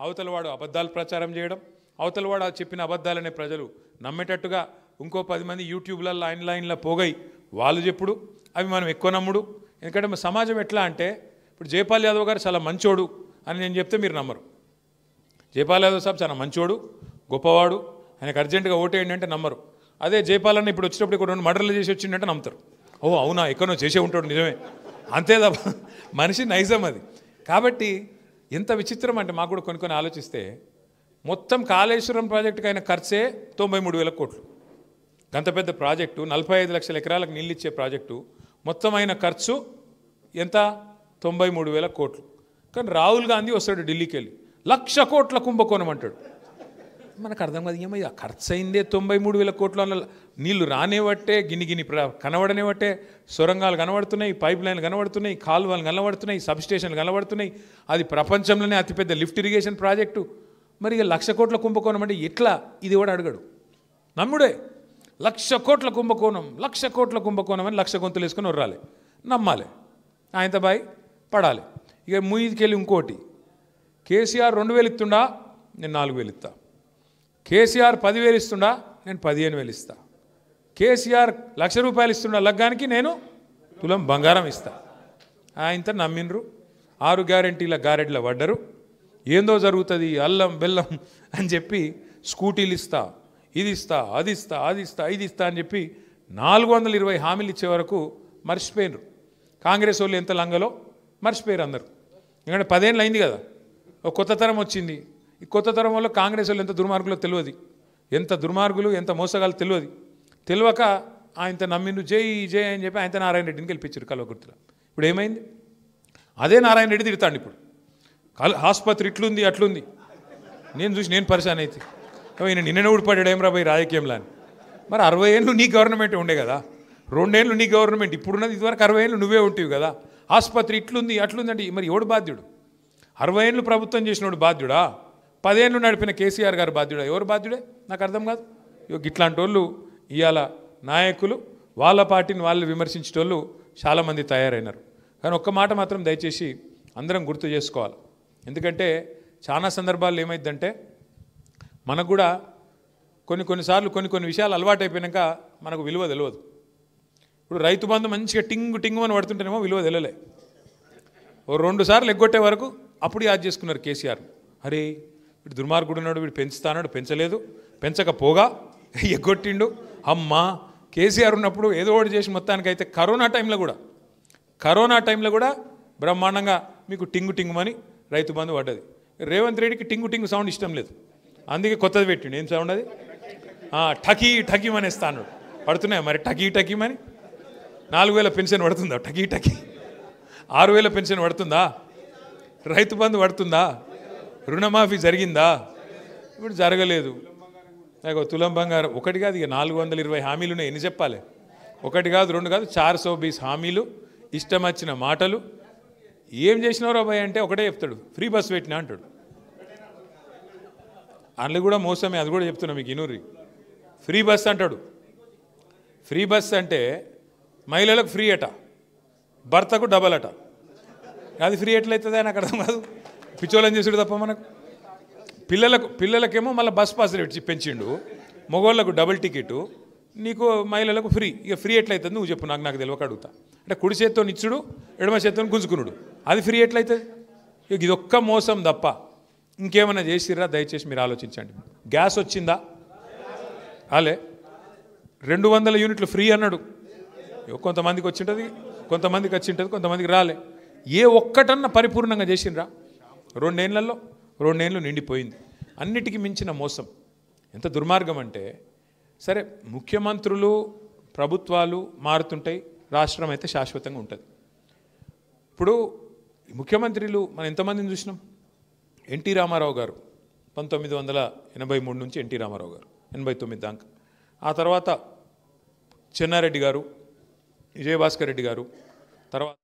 అవతలవాడు అబద్ధాలు ప్రచారం చేయడం, అవతలవాడు చెప్పిన అబద్ధాలనే ప్రజలు నమ్మేటట్టుగా ఇంకో 10 మంది యూట్యూబ్లలో లైన్లో పోగై వాళ్ళు చెప్పుడు అవి మనం ఎక్కువ నమ్ముడు. ఎందుకంటే మన సమాజం ఎట్లా అంటే ఇప్పుడు జైపాల్ యాదవ్ గారు చాలా మంచోడు అని నేను చెప్తే మీరు నమ్మరు. జైపాల్ యాదవ్ సాబ్ చాలా మంచోడు, గొప్పవాడు, ఆయనకు అర్జెంటుగా ఓటేయండి అంటే నమ్మరు. అదే జైపాల్ అన్న ఇప్పుడు వచ్చేటప్పుడు ఇక్కడ 2 మర్డర్లు చేసి వచ్చిందంటే నమ్ముతారు. ఓ అవునా, ఎక్కడో చేసే ఉంటాడు, నిజమే, అంతే తప్ప మనిషి నైజం అది. కాబట్టి ఎంత విచిత్రం అంటే మాకు కూడా కొన్ని ఆలోచిస్తే మొత్తం కాళేశ్వరం ప్రాజెక్టుకి అయిన ఖర్చే 93,000 కోట్లు. అంత పెద్ద ప్రాజెక్టు, 45 లక్షల ఎకరాలకు నీళ్ళు ఇచ్చే ప్రాజెక్టు, మొత్తం అయిన ఖర్చు ఎంత? 93,000 కోట్లు. కానీ రాహుల్ గాంధీ వస్తాడు ఢిల్లీకి వెళ్ళి 1,00,000 కోట్ల కుంభకోణం అంటాడు. మనకు అర్థం కాదు, ఏమయ్యా ఖర్చు అయిందే 93,000 కోట్లు అన్న, నీళ్లు రానేవట్టే, గిని కనబడనేవట్టే, సొరంగాలు కనబడుతున్నాయి, పైప్ లైన్లు కనబడుతున్నాయి, కాలువలు కనబడుతున్నాయి, సబ్స్టేషన్లు కనబడుతున్నాయి, అది ప్రపంచంలోనే అతిపెద్ద లిఫ్ట్ ఇరిగేషన్ ప్రాజెక్టు. మరి 1,00,000 కోట్ల కుంభకోణం అంటే ఎట్లా? ఇది కూడా అడగడు, నమ్ముడే. 1,00,000 కోట్ల కుంభకోణం, 1,00,000 కోట్ల కుంభకోణం అని 1,00,000 గొంతులు వేసుకొని ఉర్రాలి, నమ్మాలి, ఆయనతో బాయ్ పడాలి. ఇక ముయ్యికి వెళ్ళి ఇంకోటి, కేసీఆర్ 2,000 ఇస్తుండా, నేను 4,000 ఇస్తా. కేసీఆర్ 10,000 ఇస్తుండా, నేను 15,000 ఇస్తా. కేసీఆర్ 1,00,000 రూపాయలు ఇస్తుండా లగ్గానికి, నేను తులం బంగారం ఇస్తా. ఆయనతో నమ్మిండ్రు, 6 గ్యారెంటీల గారెడ్ల పడ్డరు. ఏందో జరుగుతుంది అల్లం బెల్లం అని చెప్పి స్కూటీలు ఇస్తా, ఇది ఇస్తా, అది ఇస్తా, అది ఇస్తా, ఇది ఇస్తా అని చెప్పి 420 హామీలు ఇచ్చే వరకు మర్చిపోయినరు. కాంగ్రెస్ వాళ్ళు ఎంత లంగలో మర్చిపోయారు అందరు. ఎందుకంటే 10 ఏళ్ళు అయింది కదా, ఒక కొత్త తరం వచ్చింది. ఈ కొత్త తరం వల్ల కాంగ్రెస్ వాళ్ళు ఎంత దుర్మార్గులో తెలియదు, ఎంత దుర్మార్గులు ఎంత మోసగాలు తెలియక ఆయనతో నమ్మిండు, జై జై అని చెప్పి ఆయనతో నారాయణ రెడ్డిని గెలిపించారు కల్వకుర్తిలో. ఇప్పుడు ఏమైంది? అదే నారాయణ రెడ్డి తిడతాడు ఇప్పుడు, ఆసుపత్రి ఇట్లుంది అట్లుంది. నేను చూసి నేను పరిశాన్ అయితే, ఈయన నిన్ననే ఊడిపడ్డాడు ఏం రాబోయే రాజకీయంలో అని. మరి 60 ఏళ్ళు నీ గవర్నమెంట్ ఉండే కదా, 2 ఏళ్ళు నీ గవర్నమెంట్, ఇప్పుడున్నది, ఇదివరకు 60 ఏళ్ళు నువ్వే ఉంటావు కదా. ఆసుపత్రి ఇట్లుంది అట్లుంది అంటే మరి ఎవడు బాధ్యుడు? 60 ఏళ్ళు ప్రభుత్వం చేసినోడు బాధ్యుడా? 10 ఏళ్ళు నడిపిన కేసీఆర్ గారు బాధ్యుడా? ఎవరు బాధ్యుడే? నాకు అర్థం కాదు. ఇట్లాంటి వాళ్ళు ఇవాళ నాయకులు వాళ్ళ పార్టీని వాళ్ళు విమర్శించేటోళ్ళు చాలామంది తయారైనారు. కానీ ఒక్క మాట మాత్రం దయచేసి అందరం గుర్తు చేసుకోవాలి. ఎందుకంటే చాలా సందర్భాల్లో ఏమైందంటే మనకు కూడా కొన్నిసార్లు కొన్ని విషయాలు అలవాటు అయిపోయాక మనకు విలువ తెలియదు. ఇప్పుడు రైతు బంధు మంచిగా టింగు అని పడుతుంటేనేమో విలువ తెలియలే. ఓ 2 సార్లు ఎగ్గొట్టే వరకు అప్పుడు యాద్ చేసుకున్నారు కేసీఆర్. అరే వీడు దుర్మార్గుడు ఉన్నాడు, వీడు పెంచుతానాడు, పెంచలేదు, పెంచకపోగా ఎగ్గొట్టిండు. అమ్మా కేసీఆర్ ఉన్నప్పుడు ఏదో ఒకటి చేసి మొత్తానికైతే కరోనా టైంలో కూడా బ్రహ్మాండంగా మీకు టింగుమని రైతు బంధు పడ్డది. రేవంత్ రెడ్డికి టింగు సౌండ్ ఇష్టం లేదు, అందుకే కొత్తది పెట్టిండు. ఏం సౌండ్ అది? టకీ మనేస్తా అన్నాడు. పడుతున్నాయి మరి టకీమని? 4,000 పెన్షన్ పడుతుందా? టకీ 6,000 పెన్షన్ పడుతుందా? రైతు బంధు పడుతుందా? రుణమాఫీ జరిగిందా? ఇప్పుడు జరగలేదు. తులం బంగారం ఒకటి కాదు, ఇక 420 హామీలు ఉన్నాయి. ఎన్ని చెప్పాలి? 1 కాదు 2 కాదు 420 హామీలు, ఇష్టం వచ్చిన మాటలు. ఏం చేసినారో అబ్బాయి అంటే ఒకటే చెప్తాడు, ఫ్రీ బస్ పెట్టినా అంటాడు. అందులో కూడా మోసమే, అది కూడా చెప్తున్నా మీకు ఇనూరి. ఫ్రీ బస్ అంటాడు. ఫ్రీ బస్ అంటే మహిళలకు ఫ్రీ అట, భర్తకు డబల్ అట. అది ఫ్రీ ఎట్లయితుంది నాకు అర్థం కాదు. పిచ్చోళ్ళని చేసుడు తప్ప మనకు. పిల్లలకేమో మళ్ళీ బస్ పాస్ రేట్ పెంచిండు, మగవాళ్ళకు డబుల్ టికెట్, నీకు మహిళలకు ఫ్రీ. ఇక ఫ్రీ ఎట్లయితుంది నువ్వు చెప్పు, నాకు తెలియక అడుగుతా. అంటే కుడి చేత్తో నిచ్చుడు, ఎడమ చేత్తో గుంజుకునుడు, అది ఫ్రీ ఎట్లయితుంది? ఇక ఇదొక్క మోసం తప్ప ఇంకేమైనా చేసిర్రా? దయచేసి మీరు ఆలోచించండి. గ్యాస్ వచ్చిందా? అలే 200 యూనిట్లు ఫ్రీ అన్నాడు. కొంతమందికి వచ్చింటుంది, కొంతమందికి రాలే. ఏ ఒక్కటన్నా పరిపూర్ణంగా చేసిండ్రా? 2 ఏళ్ళు నిండిపోయింది. అన్నిటికీ మించిన మోసం. ఎంత దుర్మార్గం అంటే, సరే ముఖ్యమంత్రులు ప్రభుత్వాలు మారుతుంటాయి, రాష్ట్రం అయితే శాశ్వతంగా ఉంటుంది. ఇప్పుడు ముఖ్యమంత్రులు మనం ఎంతమందిని చూసినాం? ఎన్టీ రామారావు గారు 1983 నుంచి ఎన్టీ రామారావు గారు 89 దాకా. ఆ తర్వాత చెన్నారెడ్డి గారు, విజయభాస్కర్ రెడ్డి గారు, తర్వాత